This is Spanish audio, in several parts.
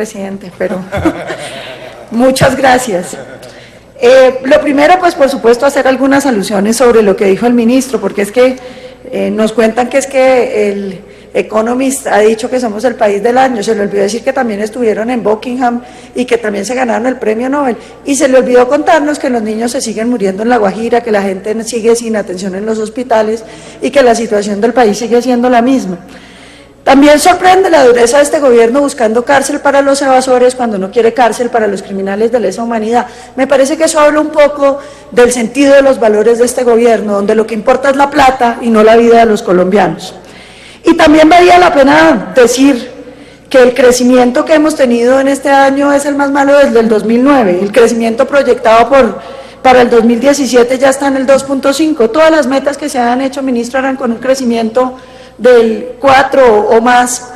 presidente, pero muchas gracias. Lo primero, pues por supuesto, hacer algunas alusiones sobre lo que dijo el ministro, porque es que nos cuentan que es que el Economist ha dicho que somos el país del año, se le olvidó decir que también estuvieron en Buckingham y que también se ganaron el premio Nobel, y se le olvidó contarnos que los niños se siguen muriendo en La Guajira, que la gente sigue sin atención en los hospitales y que la situación del país sigue siendo la misma. También sorprende la dureza de este gobierno buscando cárcel para los evasores cuando no quiere cárcel para los criminales de lesa humanidad. Me parece que eso habla un poco del sentido de los valores de este gobierno, donde lo que importa es la plata y no la vida de los colombianos. Y también valía la pena decir que el crecimiento que hemos tenido en este año es el más malo desde el 2009. El crecimiento proyectado para el 2017 ya está en el 2.5. Todas las metas que se han hecho, ministro, eran con un crecimiento del 4 o más.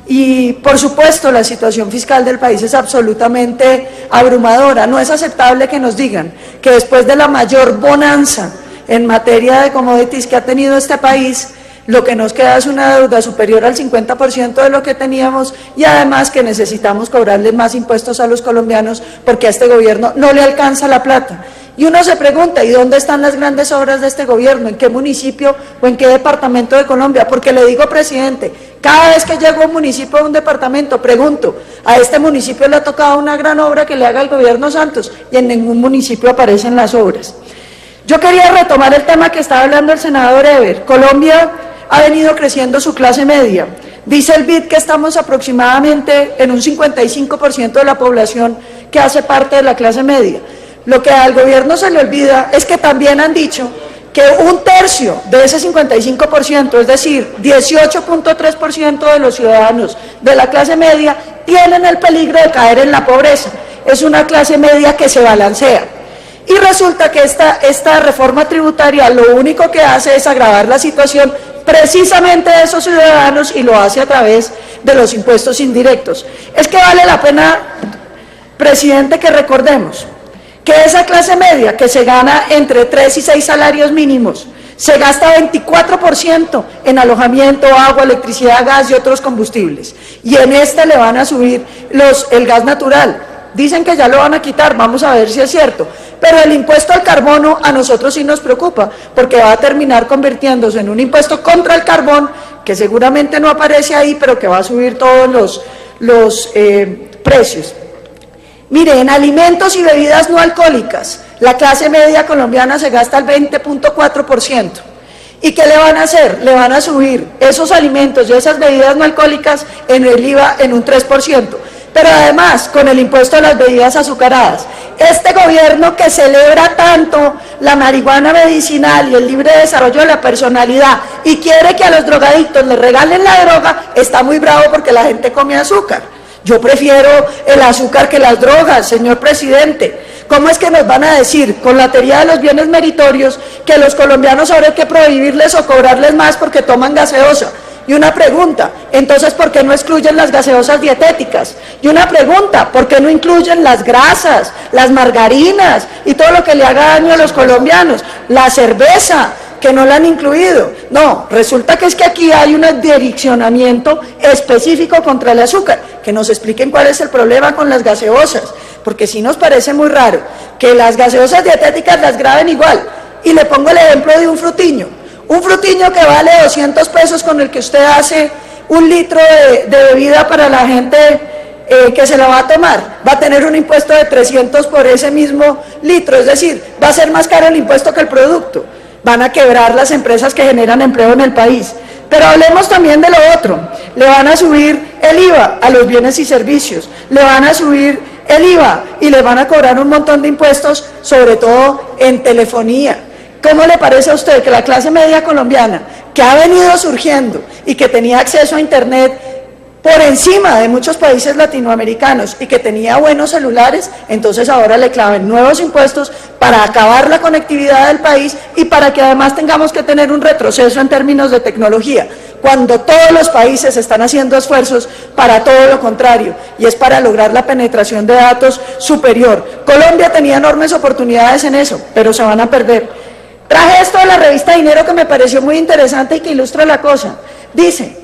Y por supuesto la situación fiscal del país es absolutamente abrumadora. No es aceptable que nos digan que después de la mayor bonanza en materia de commodities que ha tenido este país, lo que nos queda es una deuda superior al 50% de lo que teníamos y además que necesitamos cobrarles más impuestos a los colombianos porque a este gobierno no le alcanza la plata. Y uno se pregunta, ¿y dónde están las grandes obras de este gobierno? ¿En qué municipio o en qué departamento de Colombia? Porque le digo, presidente, cada vez que llego a un municipio o un departamento, pregunto, ¿a este municipio le ha tocado una gran obra que le haga el gobierno Santos? Y en ningún municipio aparecen las obras. Yo quería retomar el tema que estaba hablando el senador Eber. Colombia ha venido creciendo su clase media. Dice el BID que estamos aproximadamente en un 55% de la población que hace parte de la clase media. Lo que al gobierno se le olvida es que también han dicho que un tercio de ese 55%, es decir, 18.3% de los ciudadanos de la clase media tienen el peligro de caer en la pobreza. Es una clase media que se balancea. Y resulta que esta reforma tributaria lo único que hace es agravar la situación precisamente de esos ciudadanos y lo hace a través de los impuestos indirectos. Es que vale la pena, presidente, que recordemos que esa clase media que se gana entre 3 y 6 salarios mínimos, se gasta 24% en alojamiento, agua, electricidad, gas y otros combustibles. Y en le van a subir el gas natural. Dicen que ya lo van a quitar, vamos a ver si es cierto. Pero el impuesto al carbono a nosotros sí nos preocupa, porque va a terminar convirtiéndose en un impuesto contra el carbón, que seguramente no aparece ahí, pero que va a subir todos los precios. Mire, en alimentos y bebidas no alcohólicas, la clase media colombiana se gasta el 20.4%. ¿Y qué le van a hacer? Le van a subir esos alimentos y esas bebidas no alcohólicas en el IVA en un 3%. Pero además, con el impuesto a las bebidas azucaradas. Este gobierno que celebra tanto la marihuana medicinal y el libre desarrollo de la personalidad y quiere que a los drogadictos les regalen la droga, está muy bravo porque la gente come azúcar. Yo prefiero el azúcar que las drogas, señor presidente. ¿Cómo es que nos van a decir, con la teoría de los bienes meritorios, que los colombianos ahora hay que prohibirles o cobrarles más porque toman gaseosa? Y una pregunta, entonces, ¿por qué no excluyen las gaseosas dietéticas? Y una pregunta, ¿por qué no incluyen las grasas, las margarinas y todo lo que le haga daño a los colombianos? La cerveza, que no la han incluido. No, resulta que es que aquí hay un direccionamiento específico contra el azúcar. Que nos expliquen cuál es el problema con las gaseosas, porque sí nos parece muy raro que las gaseosas dietéticas las graben igual. Y le pongo el ejemplo de un frutiño. Un frutiño que vale 200 pesos con el que usted hace un litro de bebida para la gente que se la va a tomar, va a tener un impuesto de 300 por ese mismo litro, es decir, va a ser más caro el impuesto que el producto. Van a quebrar las empresas que generan empleo en el país. Pero hablemos también de lo otro. Le van a subir el IVA a los bienes y servicios, le van a subir el IVA y le van a cobrar un montón de impuestos, sobre todo en telefonía. ¿Cómo le parece a usted que la clase media colombiana, que ha venido surgiendo y que tenía acceso a internet por encima de muchos países latinoamericanos y que tenía buenos celulares, entonces ahora le claven nuevos impuestos para acabar la conectividad del país y para que además tengamos que tener un retroceso en términos de tecnología, cuando todos los países están haciendo esfuerzos para todo lo contrario, y es para lograr la penetración de datos superior? Colombia tenía enormes oportunidades en eso, pero se van a perder. Traje esto de la revista Dinero que me pareció muy interesante y que ilustra la cosa. Dice,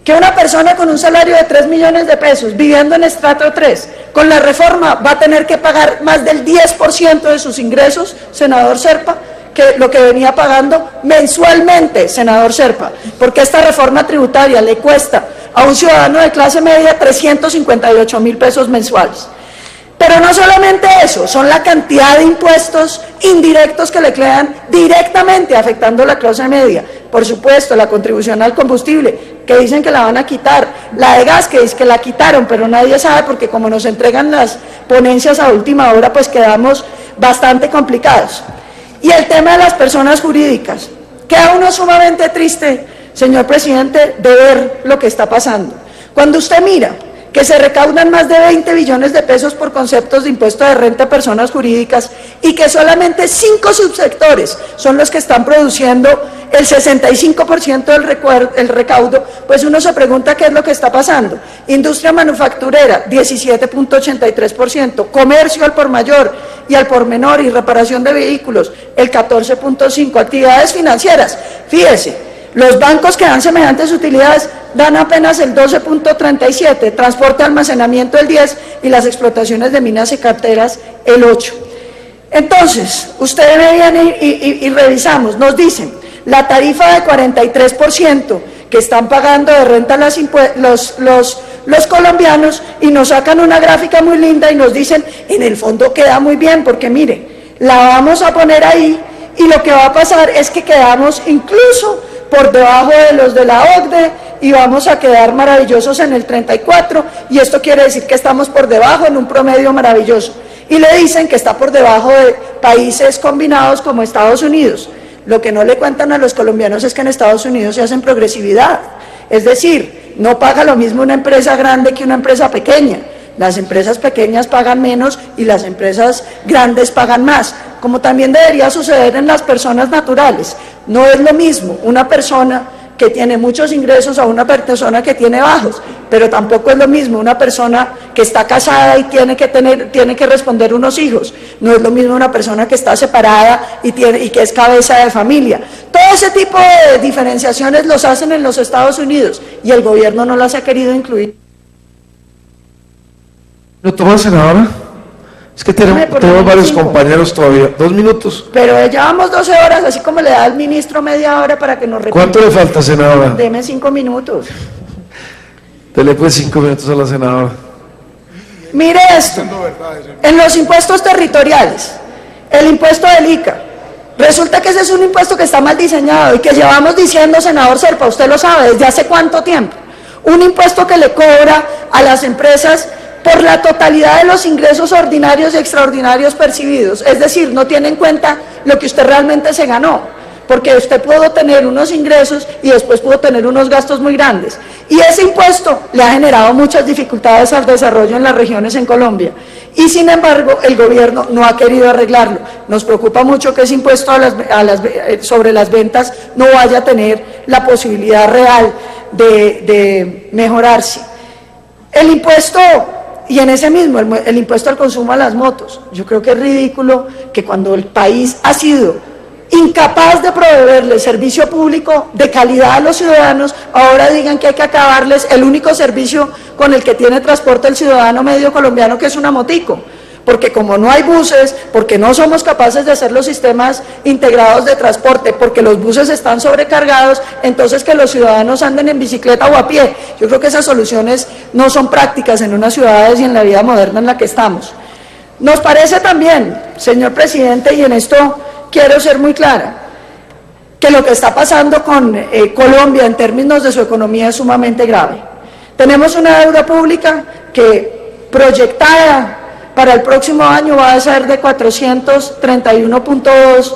que una persona con un salario de 3 millones de pesos, viviendo en estrato 3, con la reforma va a tener que pagar más del 10% de sus ingresos, senador Serpa, que lo que venía pagando mensualmente, senador Serpa, porque esta reforma tributaria le cuesta a un ciudadano de clase media 358.000 pesos mensuales. Pero no solamente eso, son la cantidad de impuestos indirectos que le quedan directamente afectando a la clase media. Por supuesto, la contribución al combustible, que dicen que la van a quitar, la de gas, que dicen que la quitaron, pero nadie sabe porque como nos entregan las ponencias a última hora, pues quedamos bastante complicados. Y el tema de las personas jurídicas, queda uno sumamente triste, señor presidente, de ver lo que está pasando. Cuando usted mira que se recaudan más de 20 billones de pesos por conceptos de impuesto de renta a personas jurídicas y que solamente 5 subsectores son los que están produciendo el 65% del recaudo, pues uno se pregunta qué es lo que está pasando. Industria manufacturera, 17.83%, comercio al por mayor y al por menor y reparación de vehículos, el 14.5%, actividades financieras, fíjese, los bancos que dan semejantes utilidades dan apenas el 12.37%, transporte, almacenamiento el 10% y las explotaciones de minas y carteras el 8%. Entonces, ustedes veían y revisamos, nos dicen, la tarifa de 43% que están pagando de renta los colombianos y nos sacan una gráfica muy linda y nos dicen, en el fondo queda muy bien porque mire, la vamos a poner ahí y lo que va a pasar es que quedamos incluso por debajo de los de la OCDE y vamos a quedar maravillosos en el 34 y esto quiere decir que estamos por debajo en un promedio maravilloso y le dicen que está por debajo de países combinados como Estados Unidos. Lo que no le cuentan a los colombianos es que en Estados Unidos se hacen progresividad, es decir, no paga lo mismo una empresa grande que una empresa pequeña. Las empresas pequeñas pagan menos y las empresas grandes pagan más, como también debería suceder en las personas naturales. No es lo mismo una persona que tiene muchos ingresos a una persona que tiene bajos, pero tampoco es lo mismo una persona que está casada y tiene que responder unos hijos. No es lo mismo una persona que está separada y que es cabeza de familia. Todo ese tipo de diferenciaciones los hacen en los Estados Unidos y el gobierno no las ha querido incluir. ¿Lo toma, senadora? Es que tenemos varios compañeros todavía. 2 minutos. Pero llevamos 12 horas, así como le da al ministro media hora para que nos repita. ¿Cuánto le falta, senadora? Deme 5 minutos. Dele pues 5 minutos a la senadora. Mire esto, en los impuestos territoriales, el impuesto del ICA, resulta que ese es un impuesto que está mal diseñado y que llevamos diciendo, senador Serpa, usted lo sabe, ¿desde hace cuánto tiempo? Un impuesto que le cobra a las empresas por la totalidad de los ingresos ordinarios y extraordinarios percibidos, es decir, no tiene en cuenta lo que usted realmente se ganó, porque usted pudo tener unos ingresos y después pudo tener unos gastos muy grandes, y ese impuesto le ha generado muchas dificultades al desarrollo en las regiones en Colombia, y sin embargo el gobierno no ha querido arreglarlo. Nos preocupa mucho que ese impuesto sobre las ventas no vaya a tener la posibilidad real de mejorarse. El impuesto... Y en ese mismo, el impuesto al consumo a las motos, yo creo que es ridículo que cuando el país ha sido incapaz de proveerle servicio público de calidad a los ciudadanos, ahora digan que hay que acabarles el único servicio con el que tiene transporte el ciudadano medio colombiano, que es una motico. Porque como no hay buses, porque no somos capaces de hacer los sistemas integrados de transporte, porque los buses están sobrecargados, entonces que los ciudadanos anden en bicicleta o a pie. Yo creo que esas soluciones no son prácticas en unas ciudades y en la vida moderna en la que estamos. Nos parece también, señor presidente, y en esto quiero ser muy clara, que lo que está pasando con Colombia en términos de su economía es sumamente grave. Tenemos una deuda pública que proyectada para el próximo año va a ser de 431.2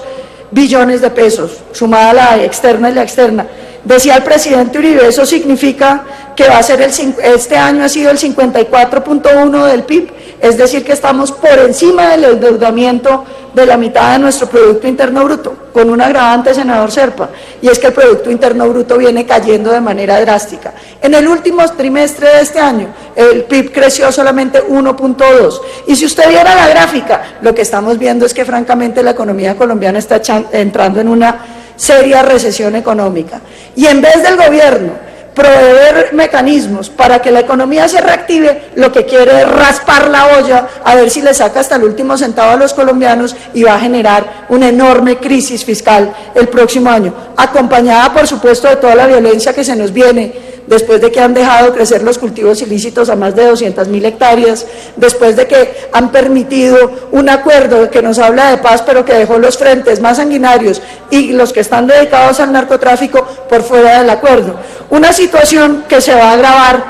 billones de pesos, sumada la externa y la externa. Decía el presidente Uribe, eso significa que va a ser este año ha sido el 54.1 del PIB, es decir que estamos por encima del endeudamiento de la mitad de nuestro Producto Interno Bruto, con un agravante, senador Serpa, y es que el Producto Interno Bruto viene cayendo de manera drástica. En el último trimestre de este año, el PIB creció solamente 1.2, y si usted viera la gráfica, lo que estamos viendo es que francamente la economía colombiana está entrando en una seria recesión económica, y en vez del gobierno proveer mecanismos para que la economía se reactive, lo que quiere es raspar la olla a ver si le saca hasta el último centavo a los colombianos y va a generar una enorme crisis fiscal el próximo año, acompañada por supuesto de toda la violencia que se nos viene después de que han dejado crecer los cultivos ilícitos a más de 200.000 hectáreas, después de que han permitido un acuerdo que nos habla de paz, pero que dejó los frentes más sanguinarios y los que están dedicados al narcotráfico por fuera del acuerdo. Una situación que se va a agravar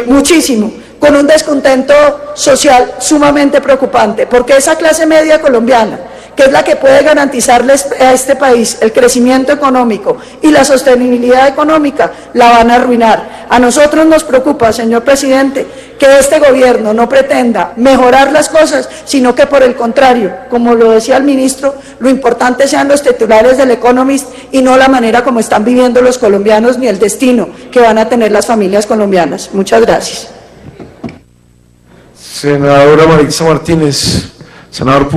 muchísimo, con un descontento social sumamente preocupante, porque esa clase media colombiana, que es la que puede garantizarles a este país el crecimiento económico y la sostenibilidad económica, la van a arruinar. A nosotros nos preocupa, señor presidente, que este gobierno no pretenda mejorar las cosas, sino que por el contrario, como lo decía el ministro, lo importante sean los titulares del Economist y no la manera como están viviendo los colombianos ni el destino que van a tener las familias colombianas. Muchas gracias. Senadora Maritza Martínez, senador